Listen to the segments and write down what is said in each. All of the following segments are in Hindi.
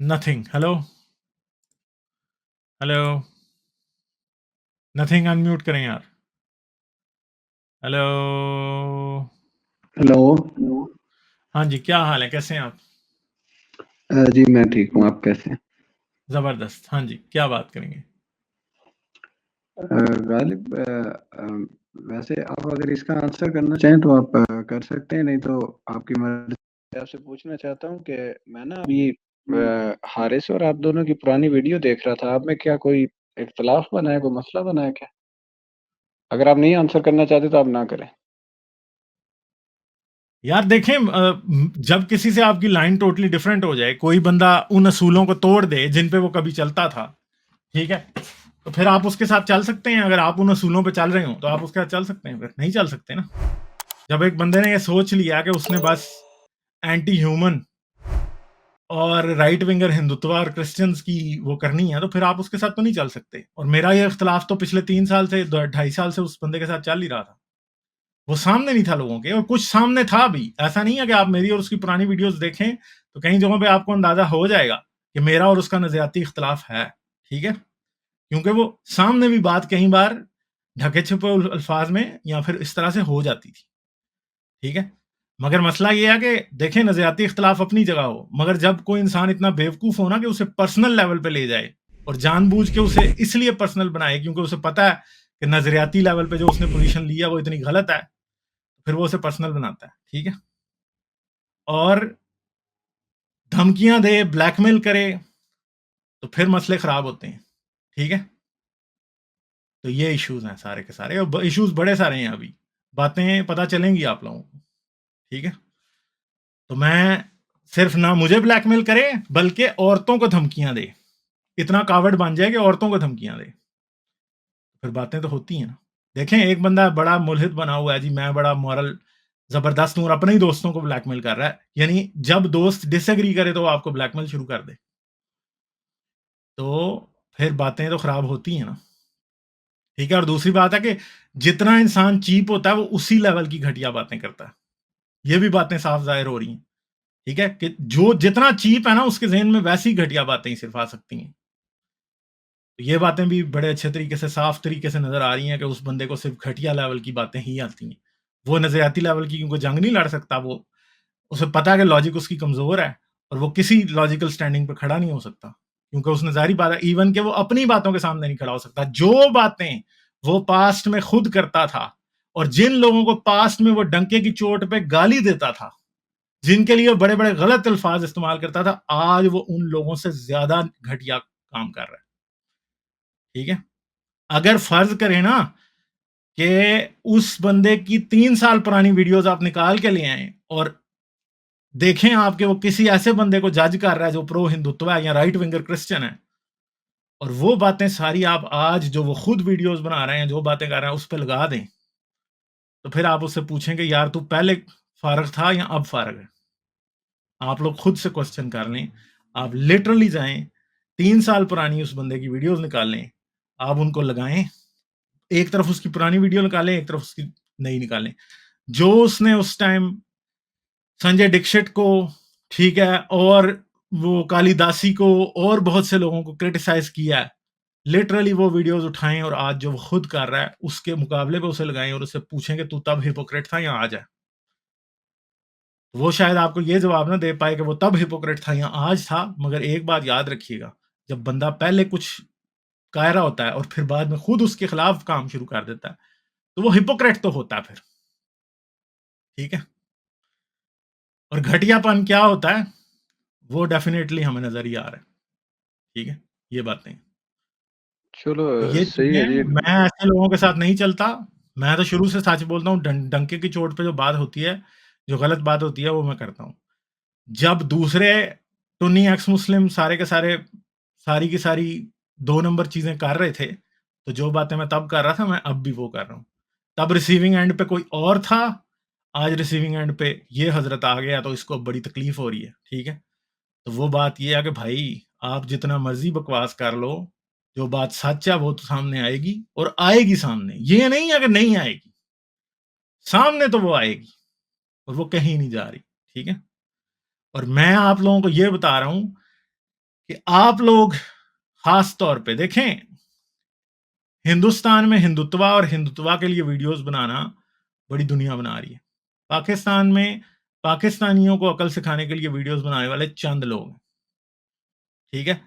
Nothing. Hello, hello, nothing unmute करें यार। हेलो। हेलो। हाँ जी, क्या हाल है, कैसे हैं आप? जी मैं ठीक हूँ, आप कैसे हैं? ज़बरदस्त। हाँ जी, क्या बात करेंगे? गालिब, वैसे आप अगर इसका आंसर करना चाहें तो आप कर सकते हैं, नहीं तो आपकी मर्ज़ी। मैं आपसे पूछना चाहता हूँ कि मैं ना अभी हारिस और आप दोनों की पुरानी वीडियो देख रहा था। आप में क्या कोई इख्तिलाफ बना है, कोई मसला बना है क्या? अगर आप नहीं आंसर करना चाहते तो आप ना करें। यार देखें, जब किसी से आपकी लाइन टोटली डिफरेंट हो जाए, कोई बंदा उन असूलों को तोड़ दे जिन पे वो कभी चलता था, ठीक है, तो फिर आप उसके साथ चल सकते हैं। अगर आप उन असूलों पे चल रहे हो तो आप उसके साथ चल सकते हैं, फिर नहीं चल सकते ना। जब एक बंदे ने ये सोच लिया कि उसने बस एंटी ह्यूमन और राइट विंगर हिंदुत्व और क्रिश्चियंस की वो करनी है, तो फिर आप उसके साथ तो नहीं चल सकते। और मेरा ये इख्तलाफ तो पिछले 3 साल से 2.5 साल से उस बंदे के साथ चल ही रहा था। वो सामने नहीं था लोगों के, और कुछ सामने था भी। ऐसा नहीं है कि आप मेरी और उसकी पुरानी वीडियोस देखें तो कई जगहों पे आपको अंदाजा हो जाएगा कि मेरा और उसका नजरियाती इख्तलाफ है, ठीक है, क्योंकि वो सामने भी बात कई बार ढके छुपे अल्फाज में या फिर इस तरह से हो जाती थी, ठीक है। मगर मसला ये है कि देखें, नजरियाती इख्तलाफ अपनी जगह हो, मगर जब कोई इंसान इतना बेवकूफ हो ना कि उसे पर्सनल लेवल पे ले जाए और जानबूझ के उसे इसलिए पर्सनल बनाए क्योंकि उसे पता है कि नजरियाती लेवल पे जो उसने पोजीशन ली है वो इतनी गलत है, फिर वो उसे पर्सनल बनाता है, ठीक है, और धमकियां दे, ब्लैकमेल करे, तो फिर मसले खराब होते हैं, ठीक है। तो ये इश्यूज हैं सारे के सारे, और इश्यूज बड़े सारे हैं। अभी बातें पता चलेंगी आप लोगों को, ठीक है। तो मैं सिर्फ ना मुझे ब्लैकमेल करे बल्कि औरतों को धमकियां दे, इतना कावड़ बन जाए कि औरतों को धमकियां दे, फिर बातें तो होती हैं ना। देखें, एक बंदा बड़ा मुल्हिद बना हुआ है जी, मैं बड़ा मॉरल जबरदस्त हूं, और अपने ही दोस्तों को ब्लैकमेल कर रहा है। यानी जब दोस्त डिसएग्री करे तो वो आपको ब्लैकमेल शुरू कर दे, तो फिर बातें तो खराब होती हैं ना, ठीक है। और दूसरी बात है कि जितना इंसान चीप होता है वो उसी लेवल की घटिया बातें करता है। ये भी बातें साफ जाहिर हो रही हैं, ठीक है, कि जो जितना चीप है ना उसके जहन में वैसी घटिया बातें ही सिर्फ आ सकती हैं। तो ये बातें भी बड़े अच्छे तरीके से, साफ तरीके से नजर आ रही हैं कि उस बंदे को सिर्फ घटिया लेवल की बातें ही आती हैं। वो नजरियाती लेवल की क्योंकि जंग नहीं लड़ सकता, वो उसे पता है कि लॉजिक उसकी कमजोर है और वो किसी लॉजिकल स्टैंडिंग पर खड़ा नहीं हो सकता, क्योंकि उसने जारी बात है इवन के वो अपनी बातों के सामने नहीं खड़ा हो सकता। जो बातें वो पास्ट में खुद करता था और जिन लोगों को पास्ट में वो डंके की चोट पे गाली देता था, जिनके लिए बड़े बड़े गलत अल्फाज इस्तेमाल करता था, आज वो उन लोगों से ज्यादा घटिया काम कर रहा है, ठीक है। अगर फर्ज करें ना कि उस बंदे की 3 साल पुरानी वीडियोस आप निकाल के ले आए और देखें आपके वो किसी ऐसे बंदे को जज कर रहा है जो प्रो हिंदुत्व है या राइट विंगर क्रिश्चियन है, और वो बातें सारी आप आज जो वो खुद वीडियोस बना रहे हैं, जो बातें कर रहे हैं, उस पर लगा दें, तो फिर आप उससे पूछेंगे यार तू पहले फारग था या अब फारग है। आप लोग खुद से क्वेश्चन कर लें, आप लिटरली जाएं, 3 साल पुरानी उस बंदे की वीडियोस निकाल लें, आप उनको लगाएं, एक तरफ उसकी पुरानी वीडियो निकालें, एक तरफ उसकी नई निकालें। जो उसने उस टाइम संजय दीक्षित को, ठीक है, और वो कालिदासी को और बहुत से लोगों को क्रिटिसाइज किया है, लिटरली वो वीडियोस उठाएं और आज जो वो खुद कर रहा है उसके मुकाबले पे उसे लगाएं और उससे पूछें कि तू तब हिपोक्रेट था या आज है। वो शायद आपको ये जवाब ना दे पाए कि वो तब हिपोक्रेट था या आज था, मगर एक बात याद रखिएगा, जब बंदा पहले कुछ कह रहा होता है और फिर बाद में खुद उसके खिलाफ काम शुरू कर देता है, तो वो हिपोक्रेट तो होता है फिर, ठीक है। और घटियापन क्या होता है वो डेफिनेटली हमें नजर ही आ रहा है, ठीक है, ये बातें। चलो, तो ये सही है जी। चीजें, मैं ऐसे लोगों के साथ नहीं चलता। मैं तो शुरू से सच बोलता हूँ, डंके की चोट पे जो बात होती है, जो गलत बात होती है वो मैं करता हूँ। जब दूसरे सुन्नी एक्स मुस्लिम सारे के सारे, सारी की सारी 2 नंबर चीजें कर रहे थे, तो जो बातें मैं तब कर रहा था मैं अब भी वो कर रहा हूँ। तब रिसीविंग एंड पे कोई और था, आज रिसीविंग एंड पे ये हजरत आ गया तो इसको बड़ी तकलीफ हो रही है, ठीक है। तो वो बात ये है कि भाई आप जितना मर्जी बकवास कर लो, जो बात सच है वो तो सामने आएगी, और आएगी सामने, ये नहीं है कि नहीं आएगी, सामने तो वो आएगी, और वो कहीं नहीं जा रही, ठीक है। और मैं आप लोगों को ये बता रहा हूं कि आप लोग खास तौर पे देखें, हिंदुस्तान में हिंदुत्वा और हिंदुत्वा के लिए वीडियोस बनाना बड़ी दुनिया बना रही है। पाकिस्तान में पाकिस्तानियों को अकल सिखाने के लिए वीडियोस बनाने वाले चंद लोग हैं, ठीक है?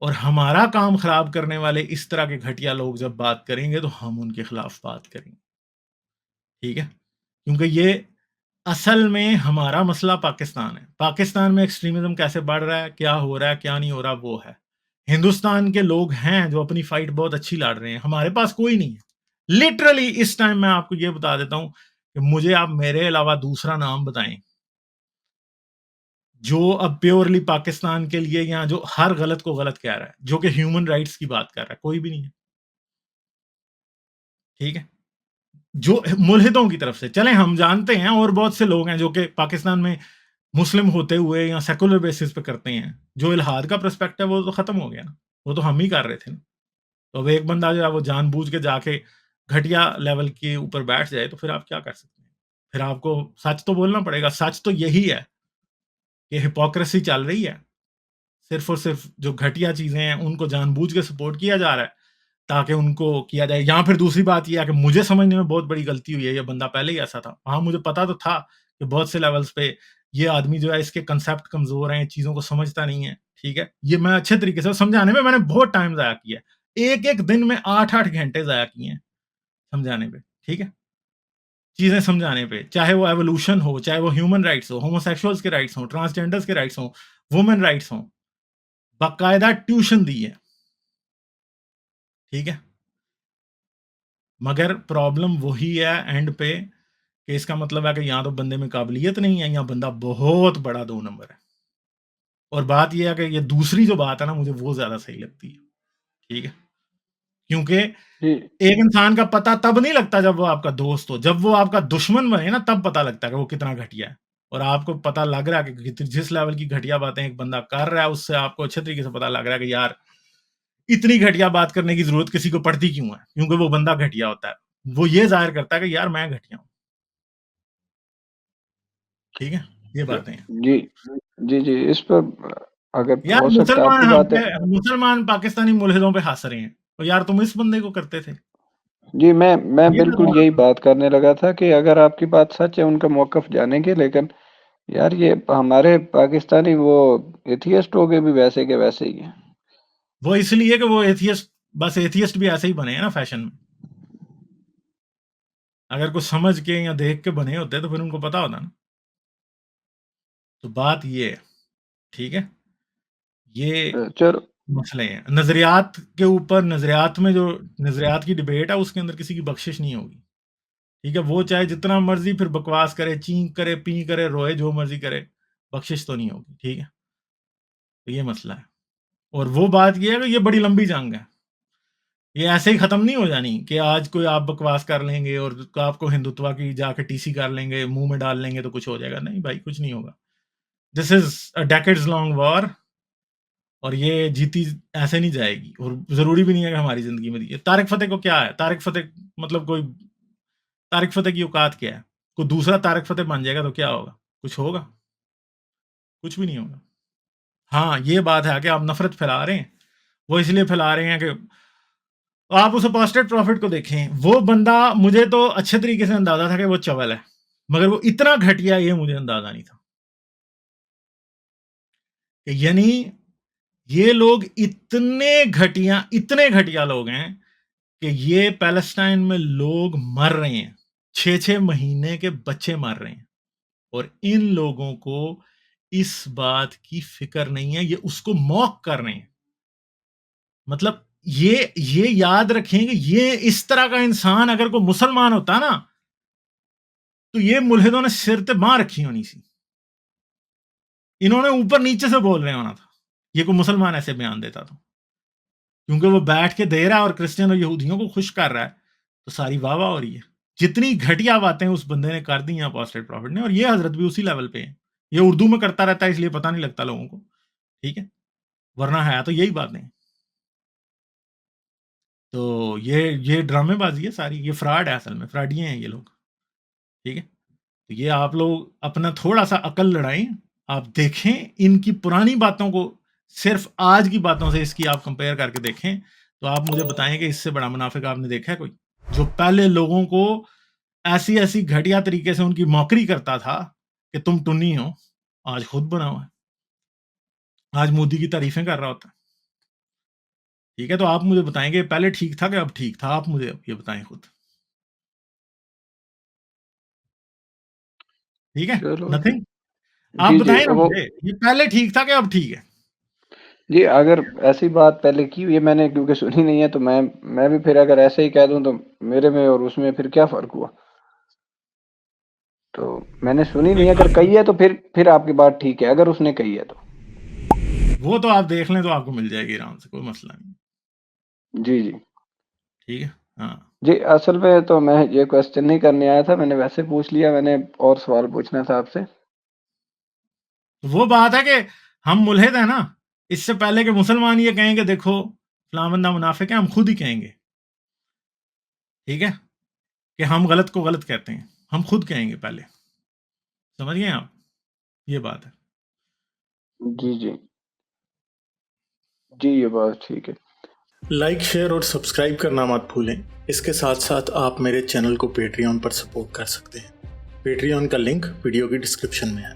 और हमारा काम खराब करने वाले इस तरह के घटिया लोग जब बात करेंगे तो हम उनके खिलाफ बात करेंगे, ठीक है? क्योंकि ये असल में हमारा मसला पाकिस्तान है। पाकिस्तान में एक्सट्रीमिज्म कैसे बढ़ रहा है, क्या हो रहा है, क्या नहीं हो रहा, वो है। हिंदुस्तान के लोग हैं जो अपनी फाइट बहुत अच्छी लड़ रहे हैं, हमारे पास कोई नहीं है। लिटरली इस टाइम मैं आपको ये बता देता हूं कि मुझे आप मेरे अलावा दूसरा नाम बताएं जो अब प्योरली पाकिस्तान के लिए या जो हर गलत को गलत कह रहा है, जो कि ह्यूमन राइट्स की बात कर रहा है, कोई भी नहीं है, ठीक है? जो मुल्हिदों की तरफ से चले, हम जानते हैं और बहुत से लोग हैं जो कि पाकिस्तान में मुस्लिम होते हुए या सेकुलर बेसिस पे करते हैं। जो इल्हाद का पर्सपेक्टिव है वो तो खत्म हो गया ना, वो तो हम ही कर रहे थे ना। तो अब एक बंदा जो है वो जानबूझ के जाके घटिया लेवल के ऊपर बैठ जाए तो फिर आप क्या कर सकते हैं? फिर आपको सच तो बोलना पड़ेगा। सच तो यही है कि हिपोक्रेसी चल रही है। सिर्फ और सिर्फ जो घटिया चीजें हैं उनको जानबूझ के सपोर्ट किया जा रहा है ताकि उनको किया जाए। या फिर दूसरी बात यह है कि मुझे समझने में बहुत बड़ी गलती हुई है, ये बंदा पहले ही ऐसा था। हाँ, मुझे पता तो था कि बहुत से लेवल्स पे ये आदमी जो है इसके कंसेप्ट कमजोर हैं, चीजों को समझता नहीं है, ठीक है? ये मैं अच्छे तरीके से समझाने में मैंने बहुत टाइम जाया किया है। एक-एक दिन में 8-8 घंटे जाया किए हैं समझाने पे, ठीक है? चीजें समझाने पे, चाहे वो एवोल्यूशन हो, चाहे वो ह्यूमन राइट्स हो, होमोसेक्सुअल्स के राइट्स हो, ट्रांसजेंडर्स के राइट्स हो, वुमेन राइट्स हो, बाकायदा ट्यूशन दी है, ठीक है? मगर प्रॉब्लम वही है एंड पे कि इसका मतलब है कि या तो बंदे में काबिलियत नहीं है या बंदा बहुत बड़ा 2 नंबर है। और बात ये है कि ये दूसरी जो बात है ना मुझे वो ज़्यादा सही लगती है, ठीक है? क्योंकि जी, एक इंसान का पता तब नहीं लगता जब वो आपका दोस्त हो, जब वो आपका दुश्मन बने ना तब पता लगता है कि वो कितना घटिया है। और आपको पता लग रहा है कि जिस लेवल की घटिया बातें एक बंदा कर रहा है उससे आपको अच्छे तरीके से पता लग रहा है कि यार इतनी घटिया बात करने की ज़रूरत किसी को पड़ती क्यों है? क्योंकि वो बंदा घटिया होता है। वो ये ज़ाहिर करता है कि यार मैं घटिया हूँ, ठीक है? ये तो बातें हैं। जी, जी, जी, इस पर अगर यार हो सकता है मुसलमान आपकी हम बात है। पे मुसलमान पाकिस्तानी मुल्हिदों पे हँस रहे हैं। तो यार तुम इस बंदे को करते थे। जी, मैं ये बिल्कुल लगाओ यही ना। बात करने लगा था कि अगर आपकी बात सच है उनका मौक़िफ़ जानेंगे, लेकिन यार ये हमारे पाकिस्तानी वो एथियस्ट हो गए भी वैसे के वैसे ही हैं। वो इसलिए कि वो एथियस्ट बस एथियस्ट भी ऐसे ही बने हैं ना फैशन में। अगर कुछ समझ के या देख के बने होते तो फिर उनको पता होता ना। तो बात ये है, ठीक है? ये चलो। मसले हैं। नज़रियात के ऊपर नज़रियात में जो नज़रियात की डिबेट है उसके अंदर किसी की बख्शिश नहीं होगी। ठीक है? वो चाहे जितना मर्ज़ी फिर बकवास करे, चीं करे, पीं करे, रोए, जो मर्ज़ी करे, बख्शिश तो नहीं होगी, ठीक है? तो ये मसला है। और वो बात ये है कि ये बड़ी लंबी जंग है। ये ऐसे ही खत्म नहीं हो जानी कि आज कोई आप बकवास कर लेंगे और आपको हिंदुत्व की जाके टीसी कर लेंगे, मुंह में डाल लेंगे तो कुछ हो जाएगा। नहीं भाई, कुछ नहीं होगा। This is a decades long war और ये जीती ऐसे नहीं जाएगी और जरूरी भी नहीं है कि हमारी जिंदगी में ये तारिक फतेह को क्या है। तारिक फतेह मतलब कोई तारिक फतेह की औकात क्या है? कोई दूसरा तारिक फतेह बन जाएगा तो क्या होगा? कुछ होगा? कुछ भी नहीं होगा। हाँ, ये बात है कि आप नफरत फैला रहे हैं। वो इसलिए फैला रहे हैं कि आप उस अपोस्टेट प्रॉफिट को देखें। वो बंदा मुझे तो अच्छे तरीके से अंदाजा था कि वो चवल है, मगर वो इतना घटिया ये मुझे अंदाजा नहीं था। यानी ये लोग इतने घटिया लोग हैं कि ये पैलेस्टाइन में लोग मर रहे हैं, 6-6 महीने के बच्चे मर रहे हैं और इन लोगों को इस बात की फिक्र नहीं है। ये उसको मॉक कर रहे हैं। मतलब ये याद रखें कि ये इस तरह का इंसान अगर कोई मुसलमान होता ना तो ये मुल्हिदों ने सिर ते बांह रखी होनी सी। इन्होंने ऊपर नीचे से बोल रहे होना था ये कोई मुसलमान ऐसे बयान देता क्योंकि वो बैठ के दे रहा है और क्रिश्चियन और यहूदियों को खुश कर रहा है तो सारी वाह वाह हो रही है। जितनी घटिया बातें उस बंदे ने कर दी हैं अपोस्टेट प्रॉफिट ने, और ये हजरत भी उसी लेवल पे है। ये उर्दू में करता रहता है इसलिए पता नहीं लगता लोगों को, ठीक है? वरना है तो यही बातें। तो ये ड्रामेबाजी है सारी, ये फ्रॉड है, असल में फ्रॉडिये हैं ये लोग, ठीक है? तो ये आप लोग अपना थोड़ा सा अकल लड़ाएं, आप देखें इनकी पुरानी बातों को सिर्फ आज की बातों से इसकी आप कंपेयर करके देखें तो आप मुझे बताएं कि इससे बड़ा मुनाफिक आपने देखा है कोई, जो पहले लोगों को ऐसी ऐसी घटिया तरीके से उनकी मौकरी करता था कि तुम टुन्नी हो, आज खुद बना हुआ है, आज मोदी की तारीफें कर रहा होता है। ठीक है, तो आप मुझे बताएंगे पहले ठीक था कि अब ठीक था, आप मुझे ये बताएं खुद। ठीक है, चलो नथिंग, आप जी, बताएं ना वो मुझे ये पहले ठीक था कि अब ठीक है। जी, अगर ऐसी बात पहले की हुई है मैंने क्योंकि सुनी नहीं है, तो मैं भी फिर अगर ऐसे ही कह दूँ तो मेरे में और उसमें फिर क्या फ़र्क हुआ? तो मैंने सुनी नहीं, अगर कही है तो फिर आपकी बात ठीक है, अगर उसने कही है तो। वो तो आप देख लें तो आपको मिल जाएगी आराम से, कोई मसला नहीं। जी, जी। ठीक है, हाँ। जी, असल में तो मैं ये क्वेश्चन नहीं करने आया था, मैंने वैसे पूछ लिया, मैंने और सवाल पूछना था आपसे। तो वो बात है कि हम मुल्हिद हैं ना, इससे पहले कि मुसलमान ये कहेंगे देखो फलां बंदा मुनाफिक है, हम खुद ही कहेंगे। ठीक है, कि हम गलत को गलत कहते हैं, हम खुद कहेंगे पहले। समझ गए आप, ये बात है। जी, जी। जी, ये बात ठीक है। लाइक, शेयर और सब्सक्राइब करना मत भूलें। इसके साथ साथ आप मेरे चैनल को पेट्रियन पर सपोर्ट कर सकते हैं। पेट्रियन का लिंक वीडियो की डिस्क्रिप्शन में है।